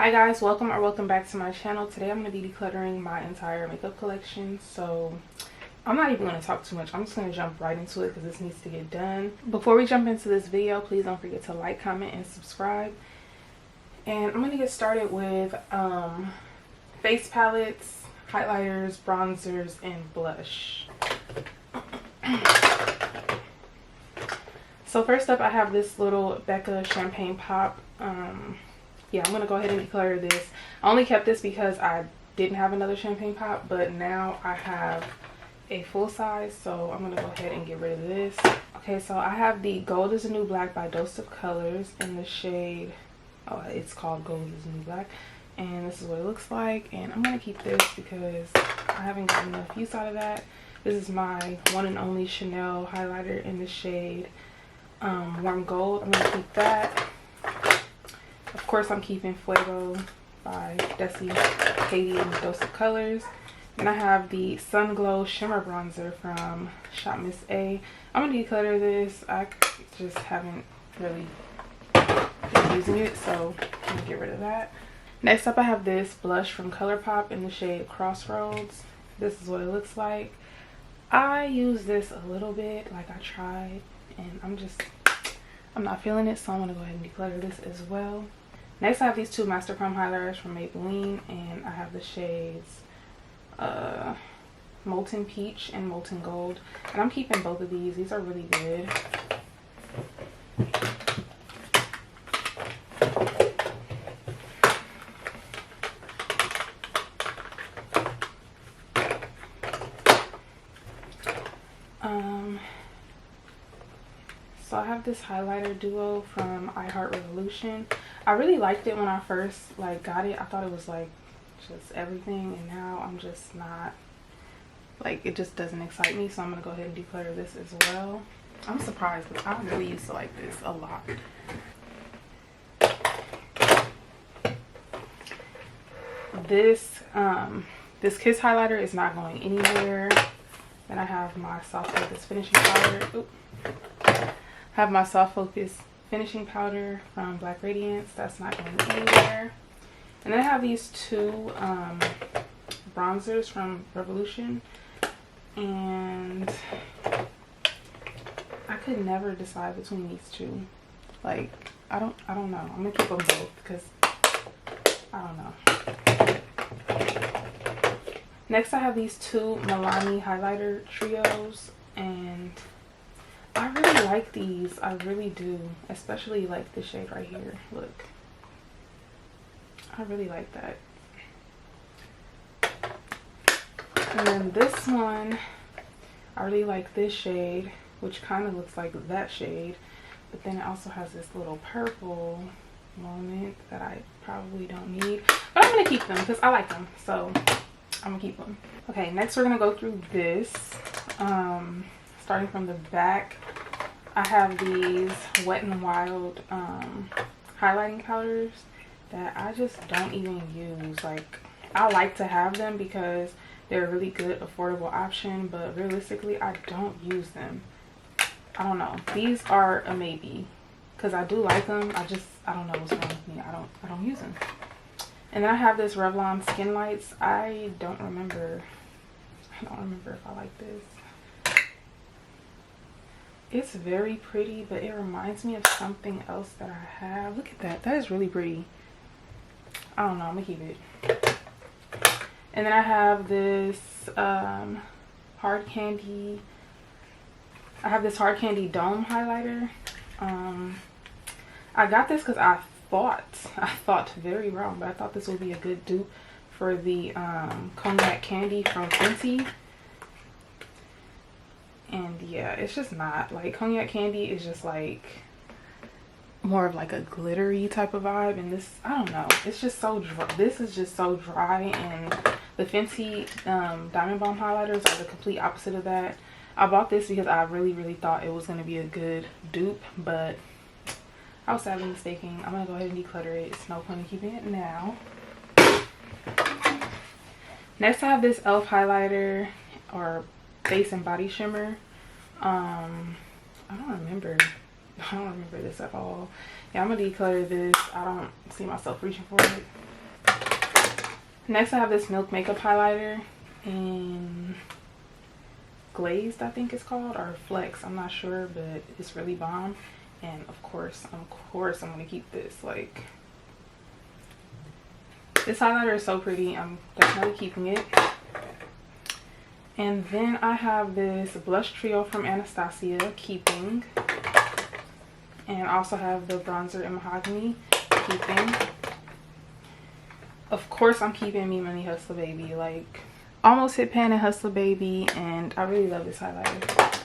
Hi guys, welcome back to my channel. Today I'm going to be decluttering my entire makeup collection. So I'm not even going to talk too much. I'm just going to jump right into it because this needs to get done. Before we jump into this video, please don't forget to like, comment, and subscribe. And I'm going to get started with face palettes, highlighters, bronzers, and blush. So first up, I have this little Becca Champagne Pop. Yeah, I'm gonna go ahead and declutter this. I only kept this because I didn't have another champagne pop, but now I have a full size, so I'm gonna go ahead and get rid of this. Okay, so I have the Gold is the New Black by Dose of Colors in the shade, it's called Gold is the New Black, and this is what it looks like. And I'm gonna keep this because I haven't gotten enough use out of that. This is my one and only Chanel highlighter in the shade Warm Gold. I'm gonna keep that. Of course, I'm keeping Fuego by Katie and Dose of Colors. Then I have the Sun Glow Shimmer Bronzer from Shop Miss A. I'm going to declutter this. I just haven't really been using it, so I'm going to get rid of that. Next up, I have this blush from Colourpop in the shade Crossroads. This is what it looks like. I use this a little bit, like I tried, and I'm not feeling it, so I'm going to go ahead and declutter this as well. Next, I have these two Master Chrome highlighters from Maybelline, and I have the shades Molten Peach and Molten Gold. And I'm keeping both of these. These are really good. So I have this highlighter duo from I Heart Revolution. I really liked it when I first got it. I thought it was just everything, and now I'm just not, it just doesn't excite me, so I'm gonna go ahead and declutter this as well. I'm surprised because I really used to like this a lot. This Kiss highlighter is not going anywhere. Then I have my soft focus finishing powder. Have my soft focus finishing powder from Black Radiance. That's not going anywhere. And then I have these two bronzers from Revolution, and I could never decide between these two. I don't know. I'm gonna keep them both because I don't know. Next, I have these two Milani highlighter trios, and I really like these. I really do. Especially the shade right here. Look. I really like that. And then this one, I really like this shade, which kind of looks like that shade. But then it also has this little purple moment that I probably don't need. But I'm going to keep them because I like them. So I'm going to keep them. Okay, next we're going to go through this. Starting from the back, I have these Wet n Wild highlighting powders that I just don't even use. I like to have them because they're a really good affordable option, but realistically I don't use them. I don't know. These are a maybe because I do like them. I don't know what's wrong with me. I don't use them. And then I have this Revlon Skin Lights. I don't remember if I like this. It's very pretty, but it reminds me of something else that I have. Look at that. That is really pretty. I don't know. I'm going to keep it. And then I have this Hard Candy. I have this Hard Candy Dome highlighter. I got this because I thought very wrong, but I thought this would be a good dupe for the Cognac Candy from Fenty. And yeah, it's just not. Cognac Candy is just more of a glittery type of vibe, and this, I don't know, it's just so dry. This is just so dry, and the Fenty Diamond Bomb highlighters are the complete opposite of that. I bought this because I really thought it was going to be a good dupe, but I was sadly mistaken. I'm going to go ahead and declutter it. It's no point in keeping it now. Next, I have this e.l.f. highlighter, or face and body shimmer. I don't remember this at all. Yeah, I'm gonna declutter this. I don't see myself reaching for it. Next I have this Milk Makeup Highlighter in Glazed, I think it's called, or Flex, I'm not sure, but it's really bomb. And of course I'm gonna keep this. Like, this highlighter is so pretty. I'm definitely keeping it. And then I have this blush trio from Anastasia, keeping. And I also have the bronzer in Mahogany, keeping. Of course I'm keeping Me Money Hustler Baby. Like, almost hit pan and Hustler Baby, and I really love this highlighter.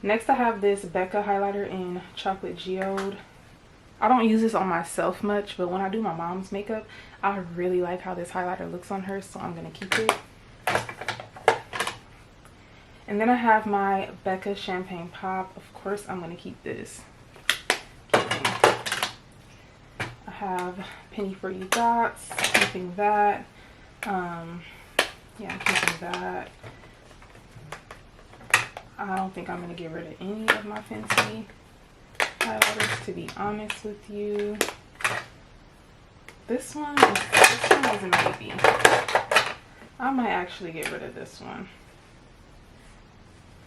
Next I have this Becca highlighter in Chocolate Geode. I don't use this on myself much, but when I do my mom's makeup, I really like how this highlighter looks on her, so I'm gonna keep it. And then I have my Becca Champagne Pop. Of course I'm gonna keep this. I have Penny for You Dots, keeping that. Yeah, I'm keeping that. I don't think I'm gonna get rid of any of my Fenty highlighters, to be honest with you. This one is a maybe. I might actually get rid of this one.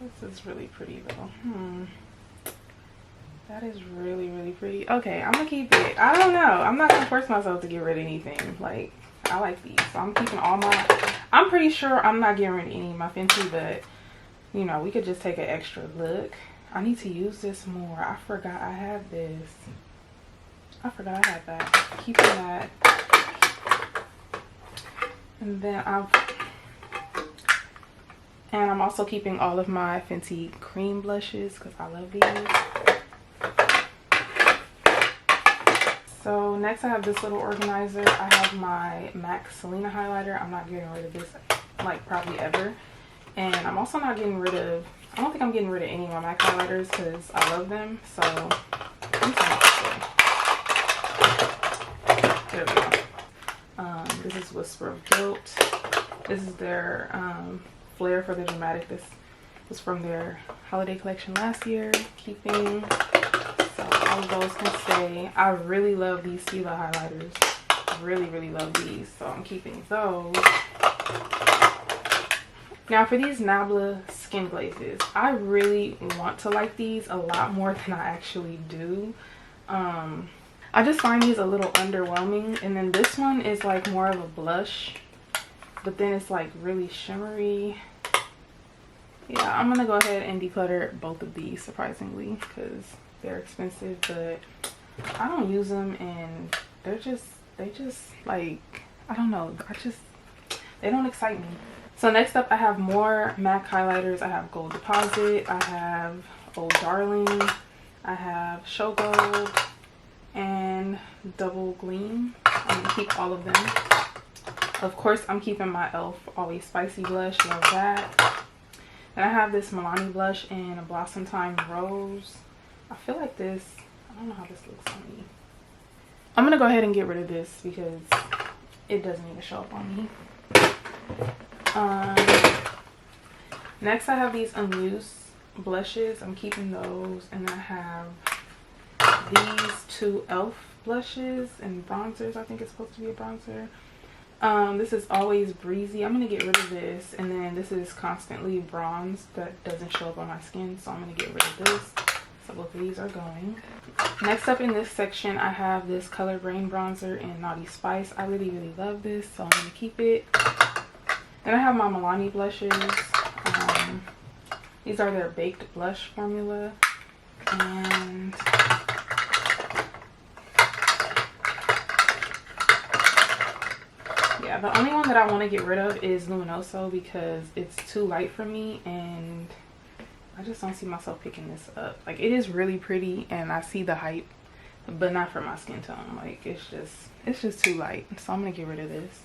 This is really pretty though. That is really, really pretty. Okay, I'm gonna keep it. I don't know. I'm not gonna force myself to get rid of anything. Like, I like these, so I'm keeping all my. I'm pretty sure I'm not getting rid of any of my Fenty, but you know, we could just take an extra look. I need to use this more. I forgot I have this. I forgot I had that. Keeping that. And then I'm also keeping all of my Fenty cream blushes because I love these. So next I have this little organizer. I have my MAC Selena highlighter. I'm not getting rid of this, like, probably ever. And I'm also not getting rid of, I don't think I'm getting rid of any of my MAC highlighters because I love them. So I'm sorry. There we go. This is Whisper of Guilt. This is their Flare for the Dramatic. This was from their holiday collection last year. Keeping. So all of those can stay. I really love these Stila highlighters. Really, really love these. So I'm keeping those. Now for these Nabla skin glazes, I really want to like these a lot more than I actually do. I just find these a little underwhelming. And then this one is like more of a blush, but then it's like really shimmery. Yeah, I'm gonna go ahead and declutter both of these, surprisingly, because they're expensive, but I don't use them, and they just like, I don't know, they don't excite me. So next up I have more MAC highlighters. I have Gold Deposit, I have Old Darling, I have Show Gold, and Double Gleam. I'm gonna keep all of them. Of course I'm keeping my e.l.f. Always Spicy blush, love that. Then I have this Milani blush in a Blossom Time Rose. I feel like this, I don't know how this looks on me. I'm gonna go ahead and get rid of this because it doesn't need to show up on me. Next I have these unused blushes. I'm keeping those. And then I have these two e.l.f. blushes and bronzers. I think it's supposed to be a bronzer. This is Always Breezy. I'm gonna get rid of this. And then this is Constantly Bronze. That doesn't show up on my skin, so I'm gonna get rid of this. So both of these are going. Next up in this section I have this Color Brain bronzer in Naughty Spice. I really, really love this, so I'm gonna keep it. Then I have my Milani blushes. These are their baked blush formula. And yeah, the only one that I want to get rid of is Luminoso because it's too light for me, and I just don't see myself picking this up. Like, it is really pretty and I see the hype, but not for my skin tone. Like, it's just too light, so I'm gonna get rid of this.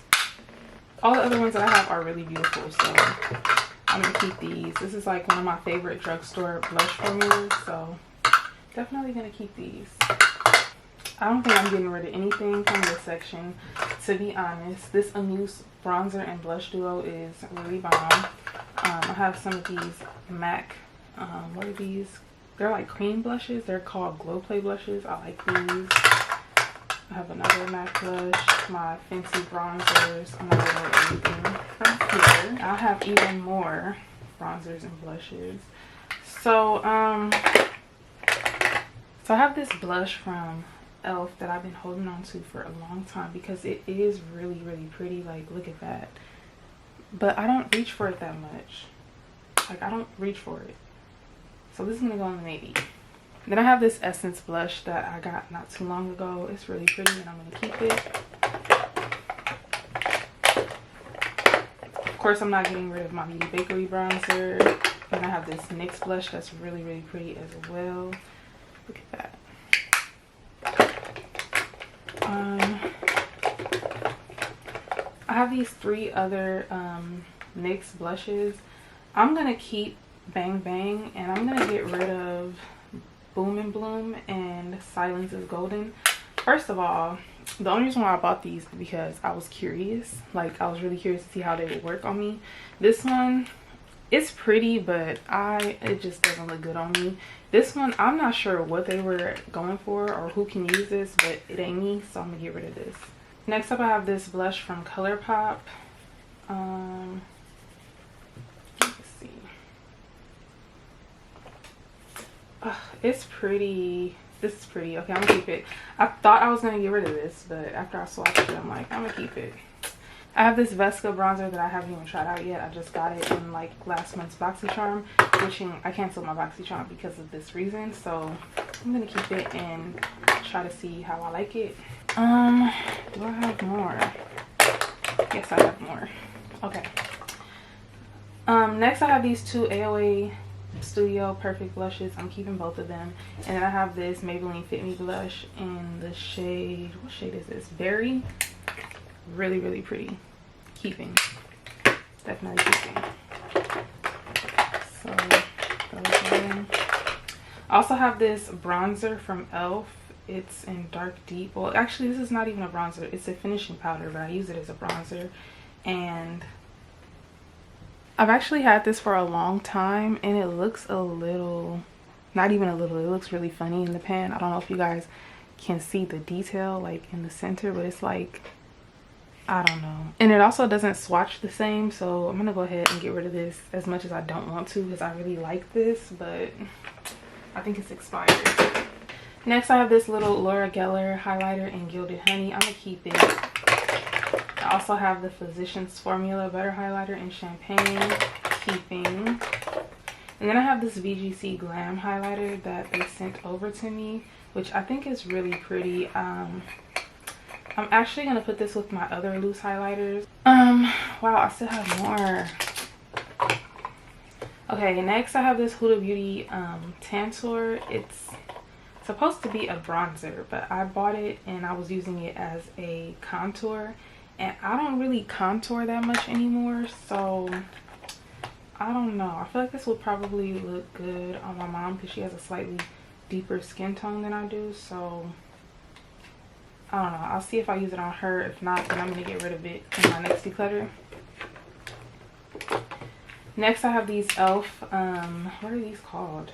All the other ones that I have are really beautiful, so I'm gonna keep these. This is like one of my favorite drugstore blush formulas, so definitely gonna keep these. I don't think I'm getting rid of anything from this section, to be honest. This unused bronzer and blush duo is really bomb. I have some of these MAC, what are these? They're like cream blushes. They're called Glow Play blushes. I like these. I have another MAC blush, my Fenty bronzers. I'm not gonna get anything from here. I have even more bronzers and blushes. So so I have this blush from Elf that I've been holding on to for a long time because it is really, really pretty. Like, look at that. But I don't reach for it that much. Like, I don't reach for it. So this is gonna go in the navy. Then I have this Essence blush that I got not too long ago. It's really pretty and I'm gonna keep it. Of course, I'm not getting rid of my Beauty Bakery bronzer. And I have this NYX blush that's really, really pretty as well. Look at that. I have these 3 other NYX blushes. I'm gonna keep Bang Bang and I'm gonna get rid of Boom and Bloom and Silence is Golden. First of all, the only reason why I bought these is because I was curious. Like, I was really curious to see how they would work on me. This one, it's pretty, but it just doesn't look good on me. This one, I'm not sure what they were going for or who can use this, but it ain't me, so I'm gonna get rid of this. Next up, I have this blush from Colourpop. Let's see. It's pretty. This is pretty. Okay, I'm gonna keep it. I thought I was gonna get rid of this, but after I swatched it, I'm like, I'm gonna keep it. I have this Vesca bronzer that I haven't even tried out yet. I just got it in like last month's BoxyCharm, which I canceled my BoxyCharm because of this reason. So I'm gonna keep it and try to see how I like it. Do I have more? Yes, I have more. Okay. Next I have these 2 AOA Studio Perfect blushes. I'm keeping both of them. And then I have this Maybelline Fit Me Blush in the shade, what shade is this? Berry. Really, really pretty. Keeping. Definitely keeping. So, those are them. I also have this bronzer from Elf. It's in Dark Deep. Well, actually, this is not even a bronzer. It's a finishing powder, but I use it as a bronzer. And I've actually had this for a long time, and it looks a little, not even a little, it looks really funny in the pan. I don't know if you guys can see the detail, like, in the center, but it's like, I don't know. And it also doesn't swatch the same, so I'm gonna go ahead and get rid of this, as much as I don't want to because I really like this, but I think it's expired. Next, I have this little Laura Geller highlighter in Gilded Honey. I'm gonna keep it. I also have the Physicians Formula Butter Highlighter in Champagne. Keeping. And then I have this VGC Glam highlighter that they sent over to me, which I think is really pretty. I'm actually going to put this with my other loose highlighters. Wow, I still have more. Okay, next I have this Huda Beauty Tantour. It's supposed to be a bronzer, but I bought it and I was using it as a contour. And I don't really contour that much anymore, so I don't know. I feel like this would probably look good on my mom because she has a slightly deeper skin tone than I do, so I don't know. I'll see if I use it on her. If not, then I'm going to get rid of it in my next declutter. Next, I have these Elf, what are these called?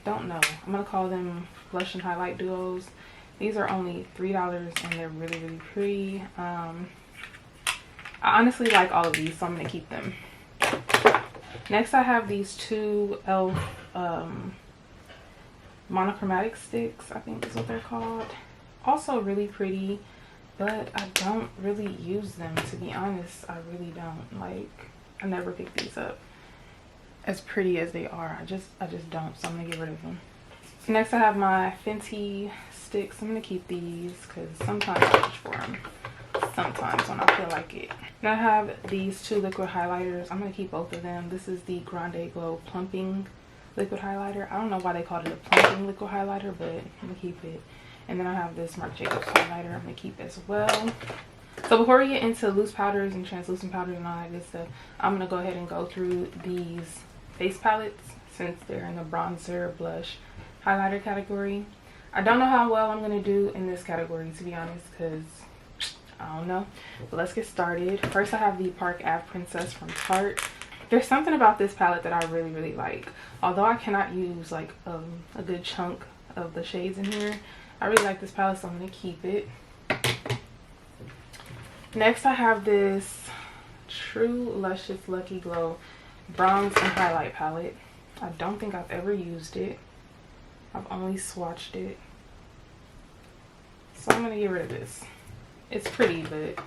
Don't know. I'm going to call them Blush and Highlight Duos. These are only $3 and they're really, really pretty. I honestly like all of these, so I'm going to keep them. Next, I have these 2 Elf Monochromatic Sticks, I think is what they're called. Also really pretty, but I don't really use them, to be honest. I really don't. Like, I never pick these up. As pretty as they are, I just don't, so I'm going to get rid of them. Next, I have my Fenty Sticks. I'm going to keep these because sometimes I reach for them. Sometimes when I feel like it. Then I have these 2 liquid highlighters. I'm going to keep both of them. This is the Grande Glow Plumping Liquid Highlighter. I don't know why they called it a plumping liquid highlighter, but I'm going to keep it. And then I have this Marc Jacobs highlighter I'm going to keep as well. So before we get into loose powders and translucent powders and all that good stuff, I'm going to go ahead and go through these face palettes since they're in the bronzer, blush, highlighter category. I don't know how well I'm going to do in this category, to be honest, because I don't know. But let's get started. First, I have the Park Ave Princess from Tarte. There's something about this palette that I really, really like. Although I cannot use like a good chunk of the shades in here, I really like this palette, so I'm going to keep it. Next, I have this True Luscious Lucky Glow Bronze and Highlight palette. I don't think I've ever used it. I've only swatched it. So I'm going to get rid of this. It's pretty, but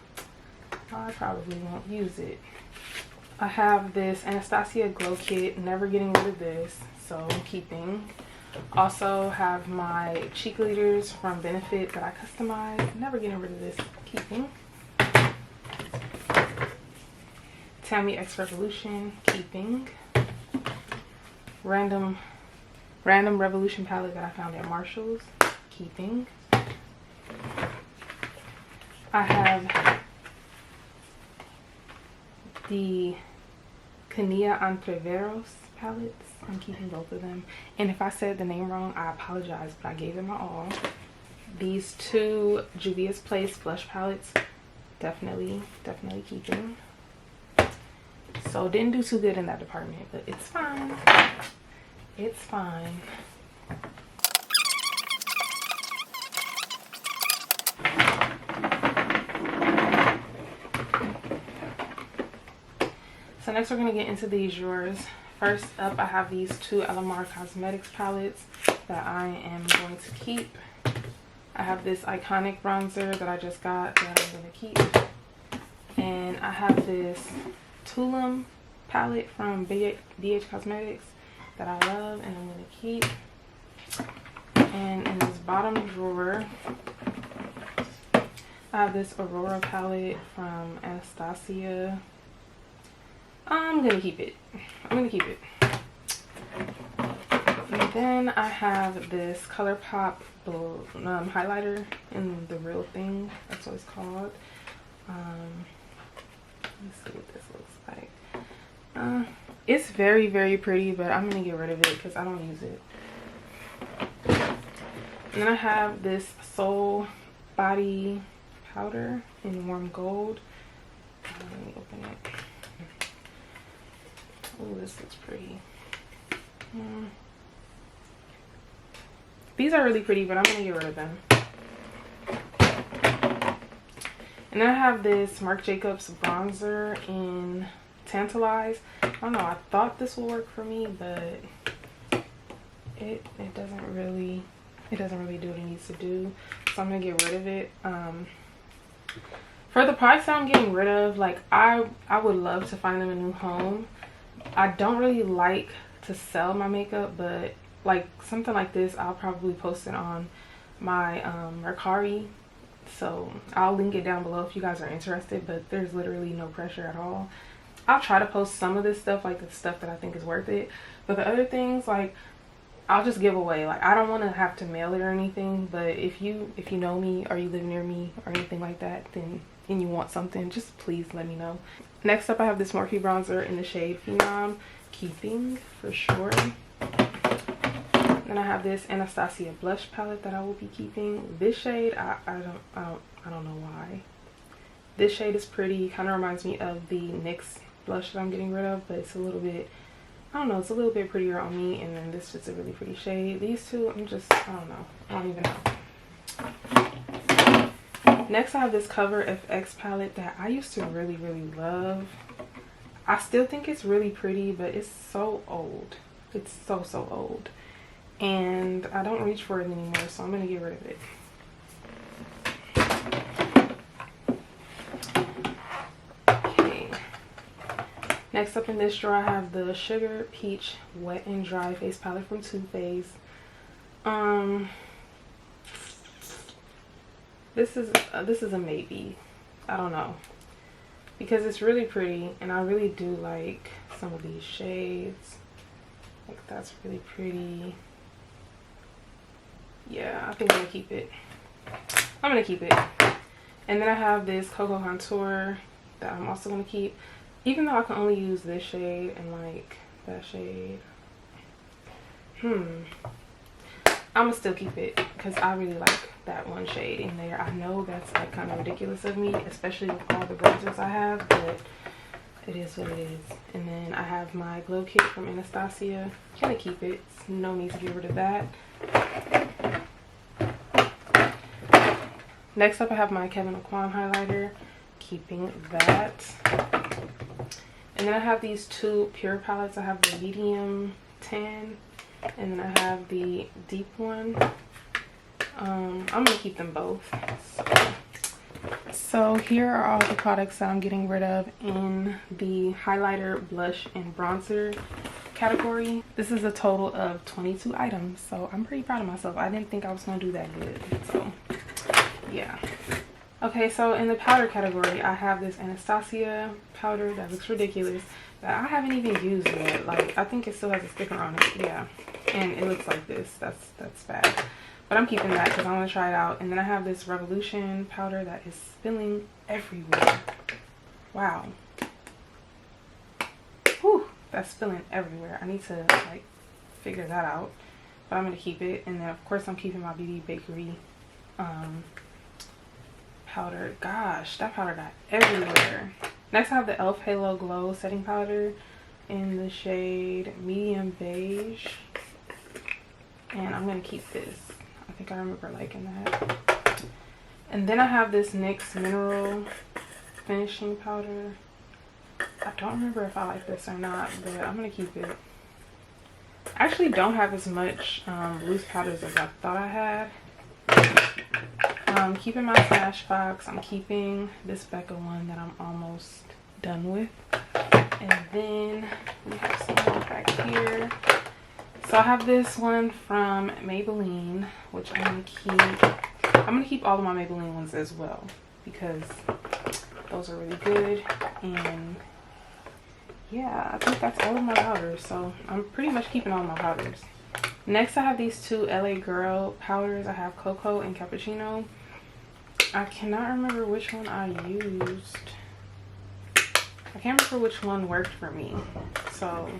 I probably won't use it. I have this Anastasia Glow Kit. Never getting rid of this, so I'm keeping. Also have my cheek leaders from Benefit that I customized. Never getting rid of this. Keeping. Tammy X Revolution. Keeping. Random Revolution palette that I found at Marshall's. Keeping. I have the Cania Entreveros palettes. I'm keeping both of them. And if I said the name wrong, I apologize, but I gave it my all. These two Juvia's Place blush palettes, definitely keeping. So didn't do too good in that department, but it's fine. It's fine. So next we're going to get into these drawers. First up, I have these two LMR Cosmetics palettes that I am going to keep. I have this iconic bronzer that I just got that I'm going to keep. And I have this Tulum palette from BH Cosmetics that I love and I'm going to keep. And in this bottom drawer, I have this Aurora palette from Anastasia. I'm going to keep it. I'm going to keep it. And then I have this Colourpop highlighter in the Real Thing. That's what it's called. Let's see what this looks like. It's very, very pretty, but I'm going to get rid of it because I don't use it. And then I have this Soul Body powder in Warm Gold. Let me open it. Oh, this looks pretty. These are really pretty, but I'm going to get rid of them. And then I have this Marc Jacobs bronzer in Tantalize. I don't know, I thought this will work for me, but it doesn't really do what it needs to do. So I'm going to get rid of it. For the price that I'm getting rid of, like I would love to find them a new home. I don't really like to sell my makeup, but like something like this, I'll probably post it on my Mercari. So I'll link it down below if you guys are interested, but there's literally no pressure at all. I'll try to post some of this stuff, like the stuff that I think is worth it. But the other things, like I'll just give away. Like I don't want to have to mail it or anything, but if you know me or you live near me or anything like that, then and you want something, just please let me know. Next up, I have this Morphe bronzer in the shade Phenom. Keeping for sure. Then I have this Anastasia blush palette that I will be keeping. This shade, I don't know why. This shade is pretty. Kind of reminds me of the NYX blush that I'm getting rid of, but it's a little bit, I don't know, it's a little bit prettier on me. And then this is a really pretty shade. These two, I don't know. I don't even know. Next, I have this Cover FX palette that I used to really, really love. I still think it's really pretty, but it's so old. It's so old. And I don't reach for it anymore, so I'm going to get rid of it. Okay. Next up in this drawer, I have the Sugar Peach Wet and Dry Face Palette from Too Faced. This is a maybe. I don't know. Because it's really pretty, and I really do like some of these shades. Like that's really pretty. Yeah, I think I'm gonna keep it. I'm gonna keep it. And then I have this Cocoa Contour that I'm also gonna keep. Even though I can only use this shade and like that shade. I'm gonna still keep it because I really like that one shade in there. I know that's like kind of ridiculous of me, especially with all the bronzers I have, but it is what it is. And then I have my Glow Kit from Anastasia. Gonna keep it. No need to get rid of that. Next up, I have my Kevyn Aucoin highlighter, keeping that. And then I have these two pure palettes. I have the medium tan, and then I have the deep one. I'm gonna keep them both. So here are all the products that I'm getting rid of in the highlighter, blush, and bronzer category. This is a total of 22 items, so I'm pretty proud of myself. I didn't think I was gonna do that good, so yeah. Okay, so in the powder category, I have this Anastasia powder that looks ridiculous that I haven't even used yet. Like, I think it still has a sticker on it. Yeah, and it looks like this. That's bad, but I'm keeping that because I want to try it out. And then I have this Revolution powder that is spilling everywhere. Wow. Whew, that's spilling everywhere. I need to like figure that out, but I'm gonna keep it. And then of course I'm keeping my Beauty Bakery powder. Gosh, that powder got everywhere. Next I have the e.l.f. Halo Glow setting powder in the shade medium beige, and I'm gonna keep this. I think I remember liking that. And then I have this NYX mineral finishing powder. I don't remember if I like this or not, but I'm gonna keep it. I actually don't have as much loose powders as I thought I had. I'm keeping my Smashbox. I'm keeping this Becca one that I'm almost done with. And then we have some more back here. So I have this one from Maybelline, which I'm gonna keep. I'm gonna keep all of my Maybelline ones as well because those are really good. And yeah, I think that's all of my powders. So I'm pretty much keeping all my powders. Next I have these two LA Girl powders. I have Cocoa and Cappuccino. I cannot remember which one I used. I can't remember which one worked for me. So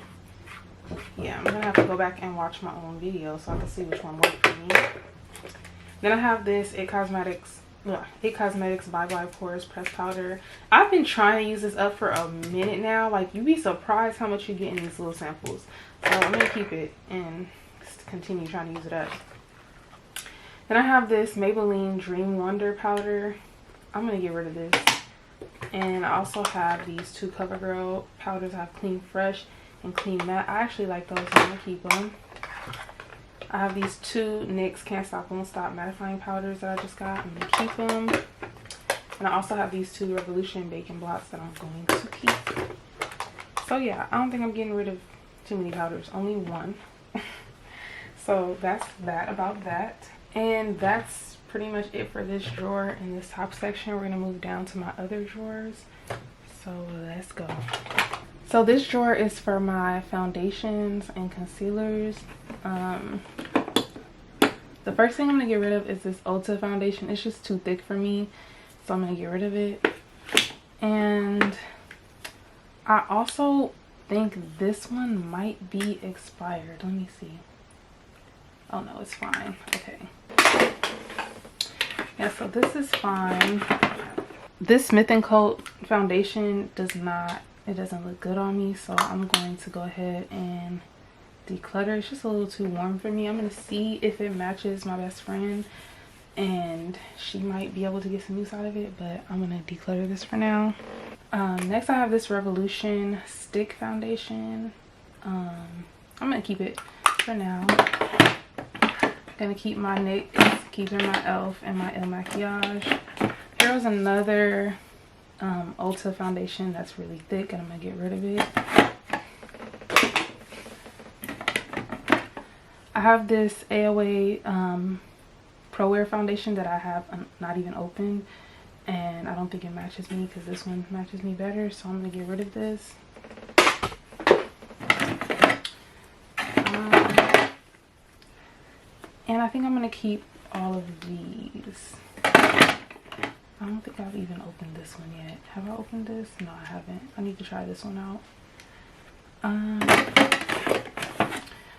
yeah, I'm gonna have to go back and watch my own video so I can see which one worked for me. Then I have this It Cosmetics Bye Bye Pores Press Powder. I've been trying to use this up for a minute now. Like, you'd be surprised how much you get in these little samples. So I'm gonna keep it and continue trying to use it up. Then I have this Maybelline Dream Wonder powder. I'm gonna get rid of this. And I also have these two CoverGirl powders. I have Clean Fresh and Clean Matte. I actually like those, so I'm gonna keep them. I have these two NYX Can't Stop Won't Stop mattifying powders that I just got. I'm gonna keep them. And I also have these two Revolution Baking Blots that I'm going to keep. So yeah, I don't think I'm getting rid of too many powders, only one. So that's that about that. And that's pretty much it for this drawer in this top section. We're gonna move down to my other drawers. So let's go. So this drawer is for my foundations and concealers. The first thing I'm gonna get rid of is this Ulta foundation. It's just too thick for me, so I'm gonna get rid of it. And I also think this one might be expired. Let me see. Oh no, it's fine. Okay. Yeah, so this is fine. This Smith & Co foundation doesn't look good on me, so I'm going to go ahead and declutter. It's just a little too warm for me. I'm gonna see if it matches my best friend, and she might be able to get some use out of it, but I'm gonna declutter this for now. Next I have this Revolution stick foundation. I'm gonna keep it for now. Gonna keep my NYX, keeping my e.l.f. and my Il Makiage. Here's another Ulta foundation that's really thick, and I'm gonna get rid of it. I have this AOA Pro Wear foundation that I have not even opened, and I don't think it matches me because this one matches me better, so I'm gonna get rid of this. And I think I'm gonna keep all of these. I don't think I've even opened this one yet. Have I opened this? No, I haven't. I need to try this one out.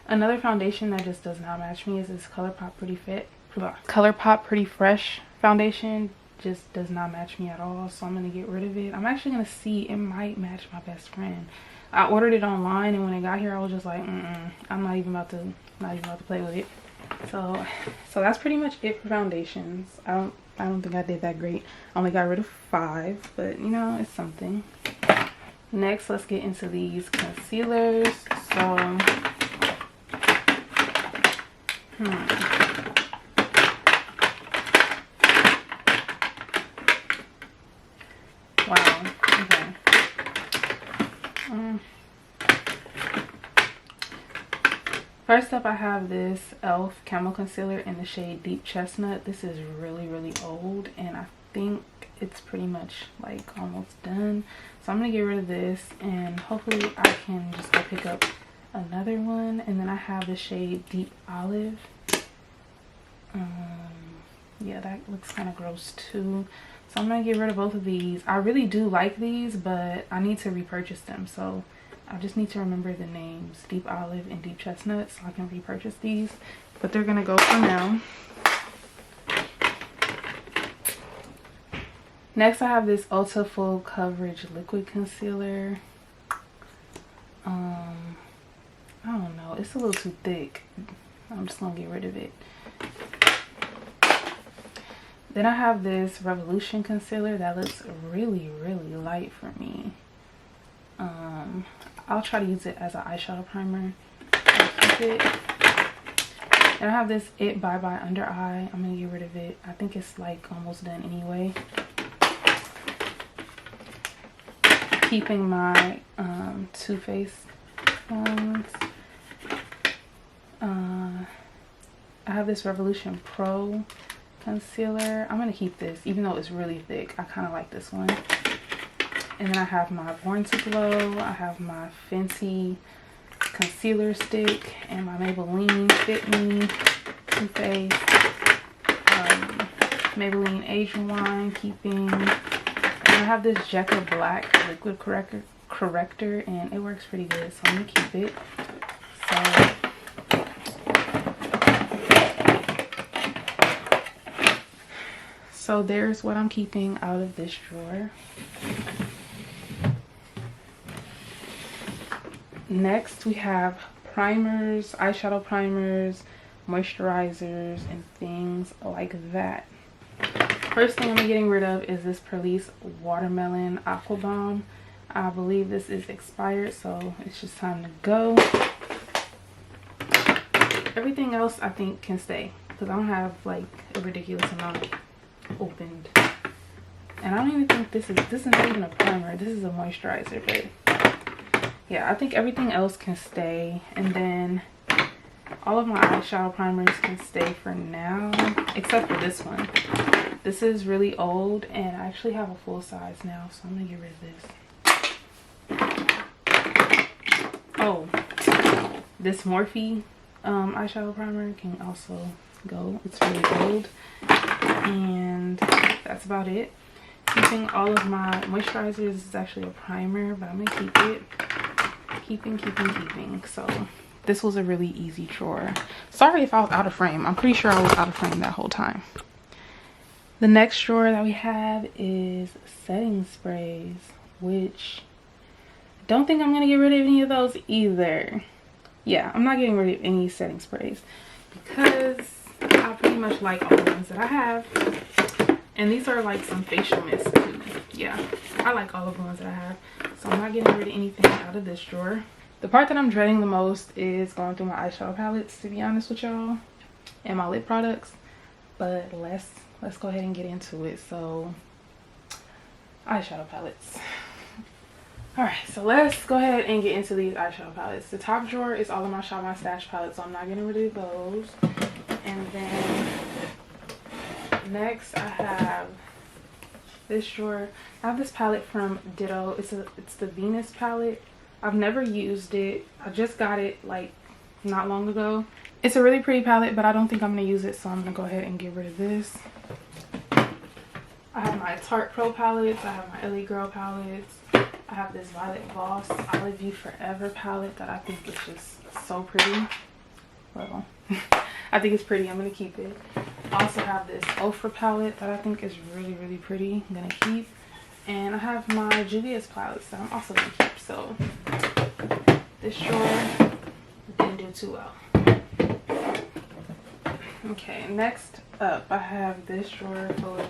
Another foundation that just does not match me is this Colourpop Pretty Fresh foundation. Just does not match me at all, so I'm gonna get rid of it. I'm actually gonna see, it might match my best friend. I ordered it online, and when it got here I was just like, I'm not even about to play with it. So that's pretty much it for foundations. I don't I don't think I did that great. I only got rid of 5, but you know, it's something. Next, let's get into these concealers. So, wow, okay. First up, I have this e.l.f. Camo Concealer in the shade Deep Chestnut. This is really, really old, and I think it's pretty much like almost done. So I'm going to get rid of this, and hopefully I can just go pick up another one. And then I have the shade Deep Olive. Yeah, that looks kind of gross too. So I'm going to get rid of both of these. I really do like these, but I need to repurchase them. So I just need to remember the names, Deep Olive and Deep Chestnut, so I can repurchase these. But they're going to go for now. Next, I have this Ulta Full Coverage Liquid Concealer. I don't know. It's a little too thick. I'm just going to get rid of it. Then I have this Revolution Concealer that looks really, really light for me. I'll try to use it as an eyeshadow primer. I'll keep it. And I have this It Bye Bye Under Eye. I'm going to get rid of it. I think it's like almost done anyway. Keeping my Too Faced ones. I have this Revolution Pro Concealer. I'm going to keep this even though it's really thick. I kind of like this one. And then I have my Born to Glow. I have my Fenty Concealer Stick and my Maybelline Fit Me Too Faced. Maybelline Asian Wine keeping. And I have this Becca Black Liquid Corrector, and it works pretty good, so I'm going to keep it. So there's what I'm keeping out of this drawer. Next, we have primers, eyeshadow primers, moisturizers, and things like that. First thing I'm getting rid of is this Perlice Watermelon Aqua Bomb. I believe this is expired, so it's just time to go. Everything else I think can stay because I don't have like a ridiculous amount opened. And I don't even think this is not even a primer. This is a moisturizer, but yeah, I think everything else can stay. And then all of my eyeshadow primers can stay for now, except for this one. This is really old, and I actually have a full size now, so I'm gonna get rid of this. Oh, this Morphe eyeshadow primer can also go. It's really old. And that's about it. Keeping all of my moisturizers. This is actually a primer, but I'm gonna keep it. Keeping. So this was a really easy drawer. Sorry if I was out of frame. I'm pretty sure I was out of frame that whole time. The next drawer that we have is setting sprays, which I don't think I'm going to get rid of any of those either. Yeah, I'm not getting rid of any setting sprays because I pretty much like all the ones that I have. And these are like some facial mists too. Yeah, I like all of the ones that I have. So I'm not getting rid of anything out of this drawer. The part that I'm dreading the most is going through my eyeshadow palettes, to be honest with y'all, and my lip products. But let's go ahead and get into it. So, eyeshadow palettes. Alright, so let's go ahead and get into these eyeshadow palettes. The top drawer is all of my Shop My Stash palettes, so I'm not getting rid of those. And then next I have this drawer. I have this palette from Ditto. It's the Venus palette. I've never used it. I just got it like not long ago. It's a really pretty palette, but I don't think I'm going to use it, so I'm going to go ahead and get rid of this. I have my Tarte Pro palettes. I have my LA Girl palettes. I have this Violet Voss Olive You Forever palette that I think is just so pretty. Well, I think it's pretty. I'm going to keep it. I also have this Ofra palette that I think is really, really pretty. I'm going to keep. And I have my Juvia's palettes that I'm also going to keep. So this drawer didn't do too well. Okay, next up I have this drawer full of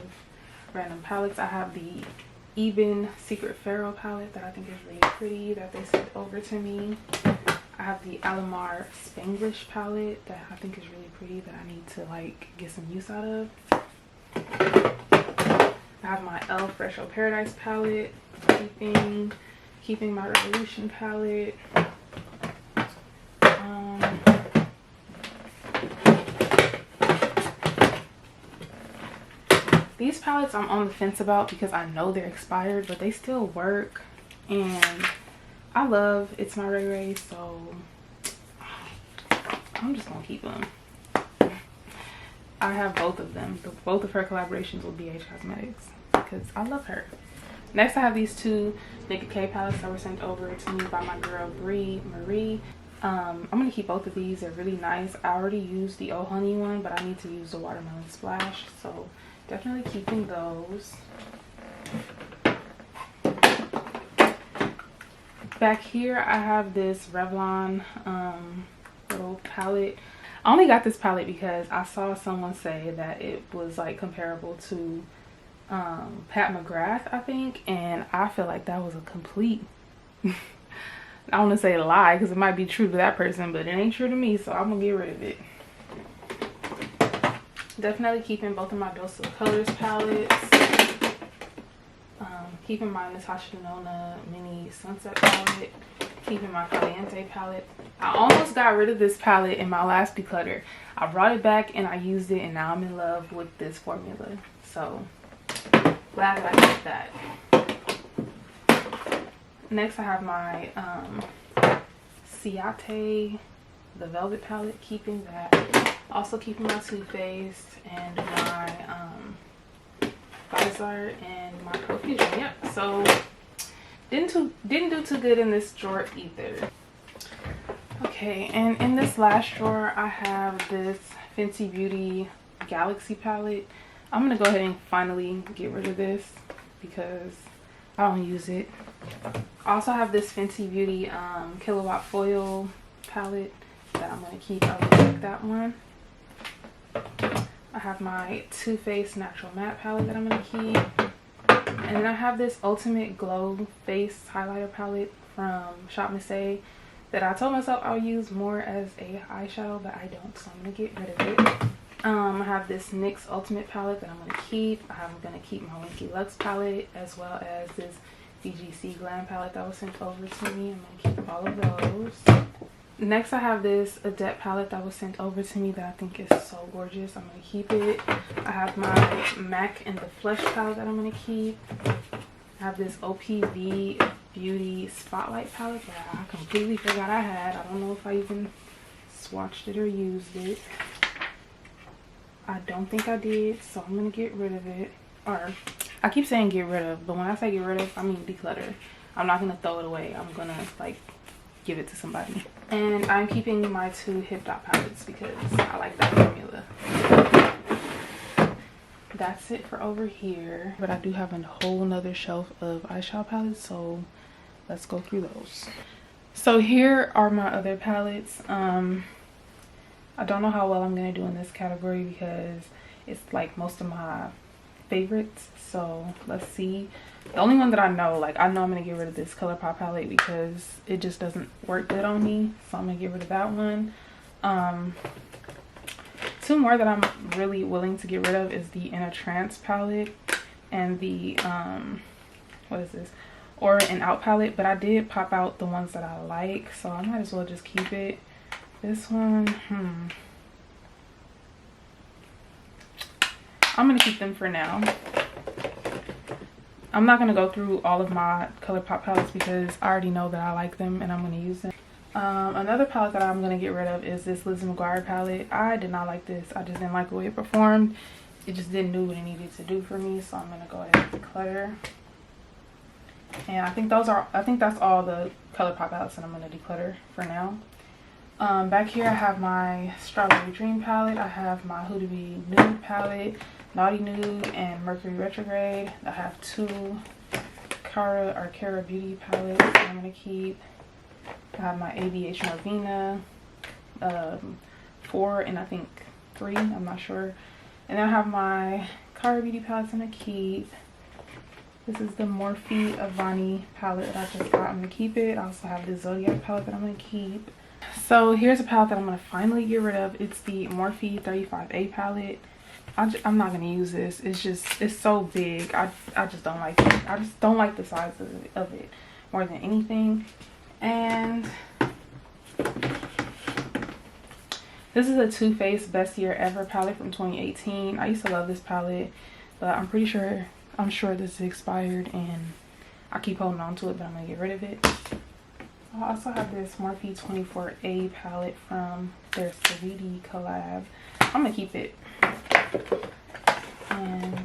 random palettes. I have the Eben Secret Pharaoh palette that I think is really pretty that they sent over to me. I have the Alamar Spanglish palette that I think is really pretty that I need to like get some use out of. I have my e.l.f. Fresh O Paradise palette, keeping my Revolution palette. These palettes I'm on the fence about because I know they're expired, but they still work, and I love It's My Ray Ray, so I'm just gonna keep them. I have both of them, both of her collaborations with BH Cosmetics, because I love her. Next I have these two Nikki K palettes that were sent over to me by my girl Marie. I'm gonna keep both of these. They're really nice. I already used the Oh Honey one, but I need to use the Watermelon Splash, so definitely keeping those. Back here I have this Revlon little palette. I only got this palette because I saw someone say that it was like comparable to Pat McGrath, I think, and I feel like that was a complete I want to say a lie because it might be true to that person, but it ain't true to me, so I'm gonna get rid of it. Definitely keeping both of my Dose of Colors palettes. Keeping my Natasha Denona Mini Sunset palette. Keeping my Caliente palette. I almost got rid of this palette in my last declutter. I brought it back and I used it, and now I'm in love with this formula. So glad that I did that. Next I have my Ciate, the Velvet palette. Keeping that. Also keeping my Too Faced and my Visor and my Profusion. Yep. So didn't do too good in this drawer either. Okay, and in this last drawer I have this Fenty Beauty Galaxy palette. I'm gonna go ahead and finally get rid of this because I don't use it. I also have this Fenty Beauty Kilowatt Foil palette that I'm gonna keep. I really like that one. I have my Too Faced Natural Matte palette that I'm gonna keep. And then I have this Ultimate Glow Face Highlighter palette from Shop Miss A that I told myself I'll use more as a eyeshadow, but I don't, so I'm gonna get rid of it. I have this NYX Ultimate palette that I'm gonna keep. I'm gonna keep my Winky Lux palette as well as this DGC Glam palette that was sent over to me. I'm gonna keep all of those. Next I have this Adept palette that was sent over to me that I think is so gorgeous. I'm going to keep it. I have my MAC and the Flush palette that I'm going to keep. I have this OPV Beauty Spotlight palette that I completely forgot I had. I don't know if I even swatched it or used it. I don't think I did, so I'm going to get rid of it. Or, I keep saying get rid of, but when I say get rid of, I mean declutter. I'm not going to throw it away. I'm going to like give it to somebody. And I'm keeping my two Hip Dot palettes because I like that formula. That's it for over here, but I do have a whole nother shelf of eyeshadow palettes, so let's go through those. So here are my other palettes. I don't know how well I'm gonna do in this category because it's like most of my favorites, so let's see. The only one that I know, like I know I'm gonna get rid of this Colourpop palette because it just doesn't work good on me, so I'm gonna get rid of that one. Two more that I'm really willing to get rid of is the In a Trance palette and the what is this, Aura and Out palette, but I did pop out the ones that I like, so I might as well just keep it. This one, I'm gonna keep them for now. I'm not gonna go through all of my Colourpop palettes because I already know that I like them and I'm gonna use them. Another palette that I'm gonna get rid of is this Lizzie Mcguire palette. I did not like this. I just didn't like the way it performed. It just didn't do what it needed to do for me, so I'm gonna go ahead and declutter. And I think that's all the Colourpop palettes that I'm gonna declutter for now. Back here I have my Strawberry Dream palette. I have my Huda Beauty Nude palette, Naughty Nude, and Mercury Retrograde. I have two Cara Beauty palettes that I'm gonna keep. I have my ABH Norvina 4 and I think 3, I'm not sure. And then I have my Cara Beauty palettes I'm gonna keep. This is the Morphe Avani palette that I just got. I'm gonna keep it. I also have the Zodiac palette that I'm gonna keep. So here's a palette that I'm gonna finally get rid of. It's the Morphe 35A palette. I'm not gonna use this. It's so big. I just don't like it. I just don't like the size of it more than anything. And this is a Too Faced Best Year Ever palette from 2018. I used to love this palette, but I'm sure this is expired and I keep holding on to it, but I'm gonna get rid of it. I also have this Morphe 24A palette from their Sweetie collab. I'm gonna keep it. And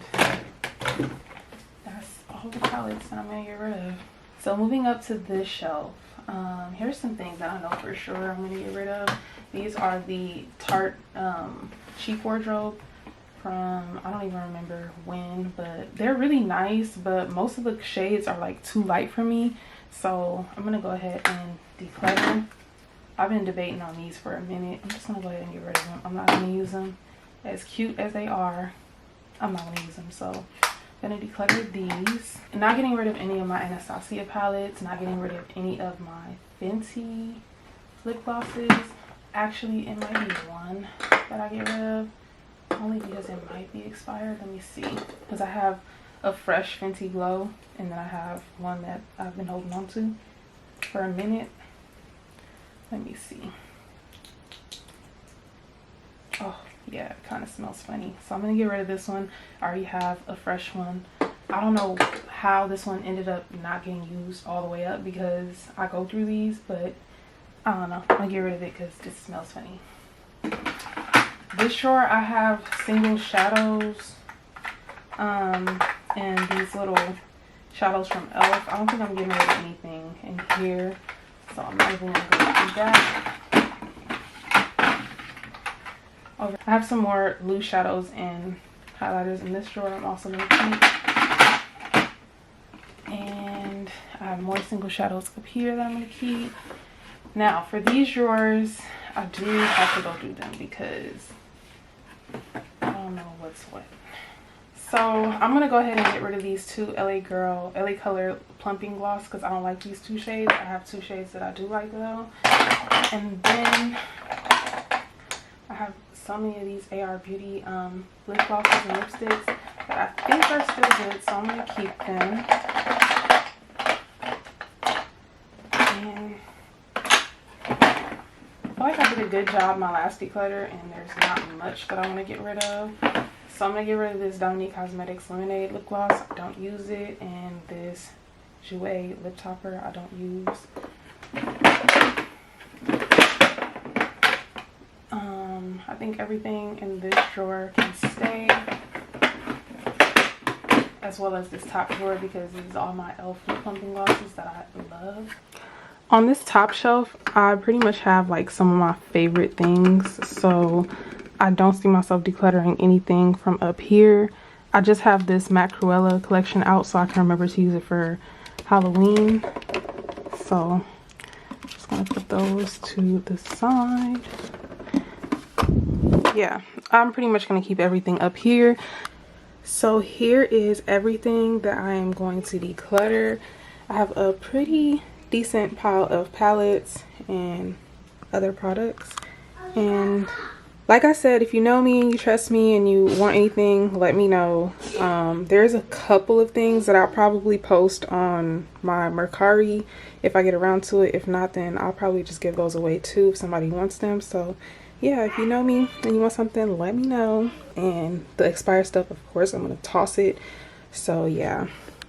that's all the palettes that I'm gonna get rid of. So moving up to this shelf, here's some things that I know for sure I'm gonna get rid of. These are the Tarte cheap wardrobe from, I don't even remember when, but they're really nice, but most of the shades are like too light for me. So I'm gonna go ahead and declutter. I've been debating on these for a minute. I'm just gonna go ahead and get rid of them. I'm not gonna use them. As cute as they are, I'm not gonna use them. So I'm gonna declutter these. Not getting rid of any of my Anastasia palettes, not getting rid of any of my Fenty lip glosses. Actually, it might be one that I get rid of, only because it might be expired. Let me see, because I have a fresh Fenty Glow, and then I have one that I've been holding on to for a minute. Let me see. Oh yeah, it kind of smells funny, so I'm gonna get rid of this one. I already have a fresh one. I don't know how this one ended up not getting used all the way up, because I go through these, but I don't know. I'm gonna get rid of it because it smells funny. This drawer I have single shadows and these little shadows from e.l.f. I don't think I'm getting rid of anything in here, so I'm not even gonna go do that. Okay. I have some more loose shadows and highlighters in this drawer I'm also gonna keep. And I have more single shadows up here that I'm gonna keep. Now for these drawers, I do have to go through them because I don't know what's what. So I'm gonna go ahead and get rid of these two LA Color Plumping Gloss because I don't like these two shades. I have two shades that I do like though. And then I have so many of these AR Beauty lip glosses and lipsticks that I think are still good, so I'm gonna keep them. And I feel like I did a good job my last declutter, and there's not much that I want to get rid of. So I'm going to get rid of this Dominique Cosmetics Lemonade lip gloss. I don't use it. And this Jouer lip topper I don't use. I think everything in this drawer can stay, as well as this top drawer, because these are all my e.l.f. lip plumping glosses that I love. On this top shelf, I pretty much have like some of my favorite things, so I don't see myself decluttering anything from up here. I just have this Matte Cruella collection out so I can remember to use it for Halloween. So I'm just gonna put those to the side. Yeah, I'm pretty much gonna keep everything up here. So here is everything that I am going to declutter. I have a pretty decent pile of palettes and other products, and like I said, if you know me and you trust me and you want anything, let me know. There's a couple of things that I'll probably post on my Mercari if I get around to it. If not, then I'll probably just give those away too if somebody wants them. So yeah, if you know me and you want something, let me know. And the expired stuff, of course, I'm gonna toss it. So yeah.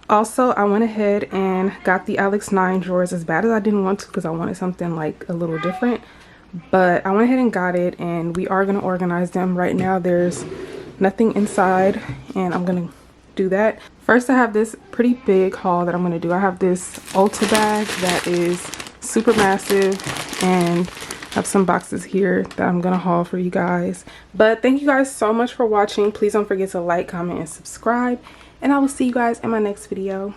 Also, I went ahead and got the Alex 9 drawers, as bad as I didn't want to because I wanted something like a little different. But I went ahead and got it, and we are going to organize them. Right now there's nothing inside, and I'm going to do that. First, I have this pretty big haul that I'm going to do. I have this Ulta bag that is super massive, and I have some boxes here that I'm going to haul for you guys. But thank you guys so much for watching. Please don't forget to like, comment, and subscribe. And I will see you guys in my next video.